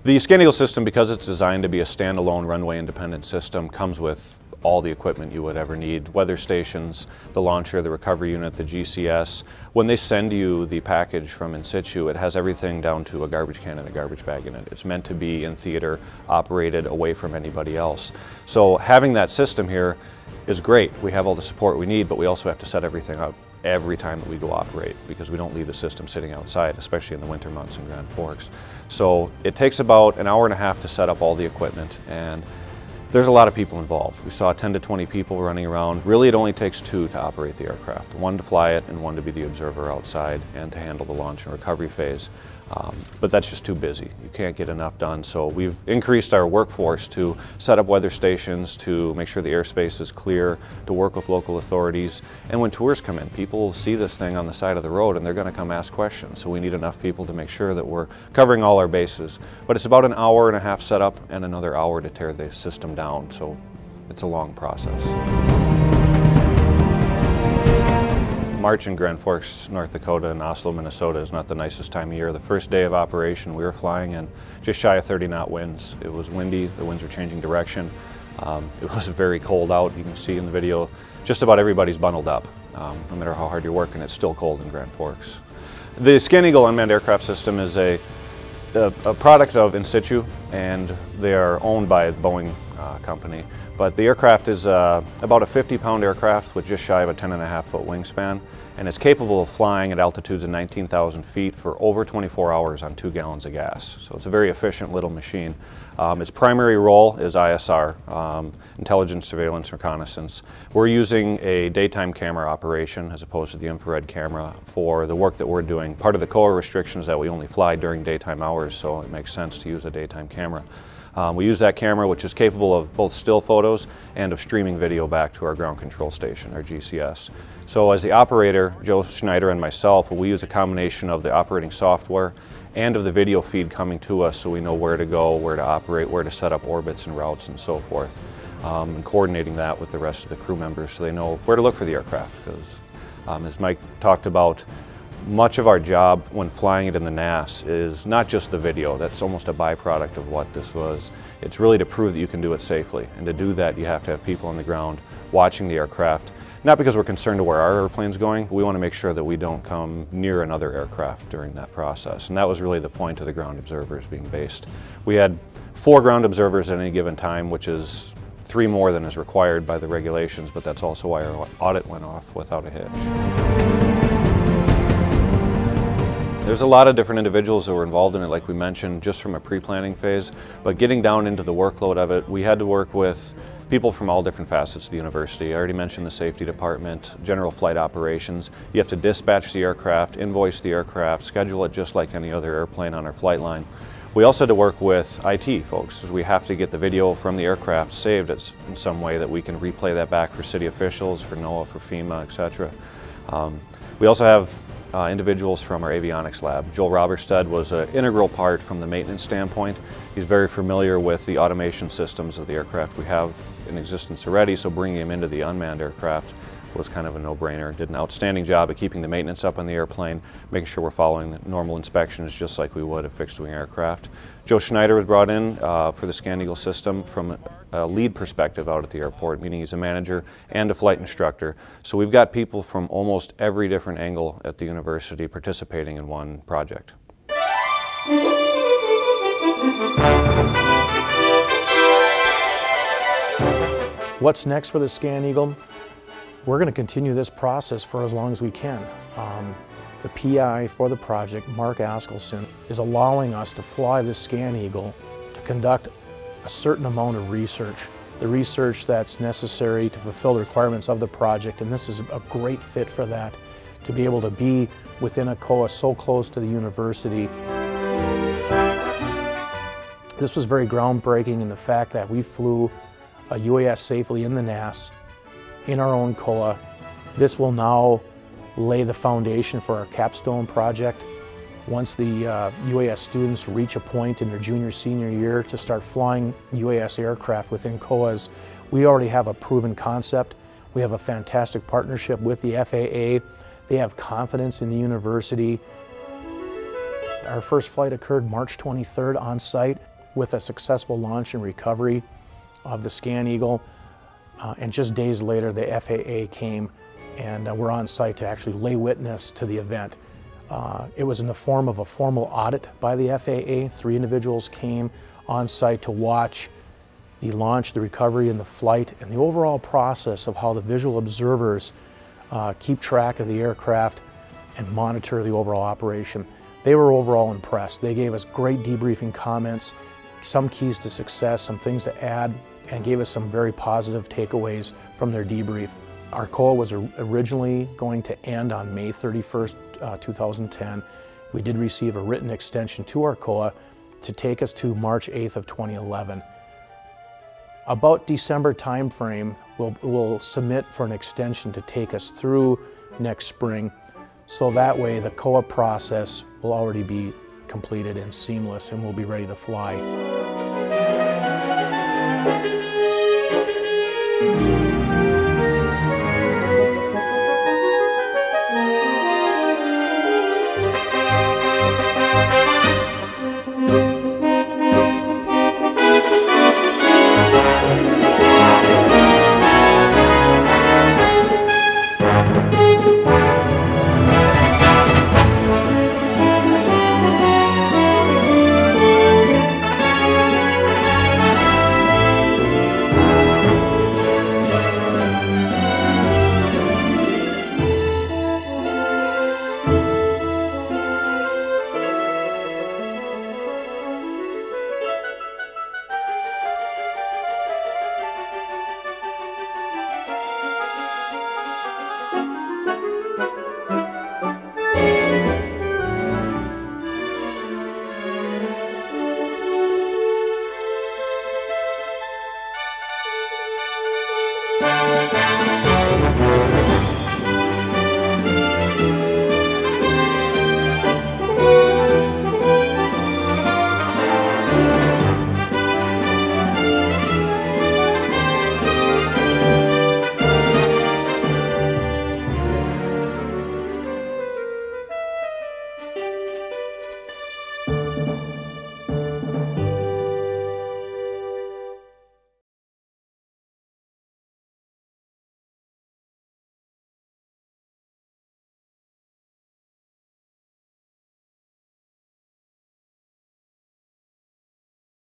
The ScanEagle system, because it's designed to be a standalone runway independent system, comes with all the equipment you would ever need. Weather stations, the launcher, the recovery unit, the GCS. When they send you the package from In Situ, it has everything down to a garbage can and a garbage bag in it. It's meant to be in theater, operated away from anybody else. So having that system here is great. We have all the support we need, but we also have to set everything up every time that we go operate, because we don't leave the system sitting outside, especially in the winter months in Grand Forks. So it takes about an hour and a half to set up all the equipment, and there's a lot of people involved. We saw 10 to 20 people running around. Really, it only takes 2 to operate the aircraft. 1 to fly it and 1 to be the observer outside and to handle the launch and recovery phase. But that's just too busy. You can't get enough done. So we've increased our workforce to set up weather stations, to make sure the airspace is clear, to work with local authorities. And when tours come in, people see this thing on the side of the road and they're going to come ask questions. So we need enough people to make sure that we're covering all our bases. But it's about an hour and a half setup and another hour to tear the system down. So it's a long process. March in Grand Forks, North Dakota and Oslo, Minnesota is not the nicest time of year. The first day of operation we were flying in just shy of 30-knot winds. It was windy, the winds were changing direction. It was very cold out. You can see in the video just about everybody's bundled up. No matter how hard you're working, it's still cold in Grand Forks. The ScanEagle unmanned aircraft system is a product of In Situ, and they are owned by the Boeing company. But the aircraft is about a 50-pound aircraft with just shy of a 10.5-foot wingspan, and it's capable of flying at altitudes of 19,000 feet for over 24 hours on 2 gallons of gas. So it's a very efficient little machine. Its primary role is ISR, intelligence, surveillance, reconnaissance. We're using a daytime camera operation as opposed to the infrared camera for the work that we're doing. Part of the COA restriction is that we only fly during daytime hours, so it makes sense to use a daytime camera. We use that camera, which is capable of both still photos and of streaming video back to our ground control station, our GCS. So as the operator, Joe Schneider and myself, we use a combination of the operating software and of the video feed coming to us, so we know where to go, where to operate, where to set up orbits and routes and so forth. And coordinating that with the rest of the crew members so they know where to look for the aircraft. Because as Mike talked about, much of our job when flying it in the NAS is not just the video. That's almost a byproduct of what this was. It's really to prove that you can do it safely. And to do that, you have to have people on the ground watching the aircraft. Not because we're concerned to where our airplane's going, but we want to make sure that we don't come near another aircraft during that process. And that was really the point of the ground observers being based. We had 4 ground observers at any given time, which is 3 more than is required by the regulations, but that's also why our audit went off without a hitch. There's a lot of different individuals that were involved in it, like we mentioned, just from a pre-planning phase. But getting down into the workload of it, we had to work with people from all different facets of the university. I already mentioned the safety department, general flight operations. You have to dispatch the aircraft, invoice the aircraft, schedule it just like any other airplane on our flight line. We also had to work with IT folks, because we have to get the video from the aircraft saved in some way that we can replay that back for city officials, for NOAA, for FEMA, etc. We also have individuals from our avionics lab. Joel Roberstead was an integral part from the maintenance standpoint. He's very familiar with the automation systems of the aircraft we have in existence already, so bringing him into the unmanned aircraft was kind of a no-brainer. Did an outstanding job at keeping the maintenance up on the airplane, making sure we're following the normal inspections just like we would a fixed-wing aircraft. Joe Schneider was brought in for the ScanEagle system from a lead perspective out at the airport, meaning he's a manager and a flight instructor. So we've got people from almost every different angle at the university participating in one project. What's next for the ScanEagle? We're going to continue this process for as long as we can. The PI for the project, Mark Askelson, is allowing us to fly the ScanEagle to conduct a certain amount of research, the research that's necessary to fulfill the requirements of the project, and this is a great fit for that, to be able to be within a COA so close to the university. This was very groundbreaking in the fact that we flew a UAS safely in the NAS, in our own COA. This will now lay the foundation for our capstone project. Once the UAS students reach a point in their junior, senior year to start flying UAS aircraft within COAs, we already have a proven concept. We have a fantastic partnership with the FAA. They have confidence in the university. Our first flight occurred March 23rd on site. with a successful launch and recovery of the Scan Eagle. And just days later, the FAA came and were on site to actually lay witness to the event. It was in the form of a formal audit by the FAA. 3 individuals came on site to watch the launch, the recovery, and the flight, and the overall process of how the visual observers keep track of the aircraft and monitor the overall operation. They were overall impressed. They gave us great debriefing comments, some keys to success, some things to add, and gave us some very positive takeaways from their debrief. Our COA was originally going to end on May 31st, 2010. We did receive a written extension to our COA to take us to March 8th of 2011. About December timeframe, we'll submit for an extension to take us through next spring, so that way the COA process will already be completed and seamless, and we'll be ready to fly.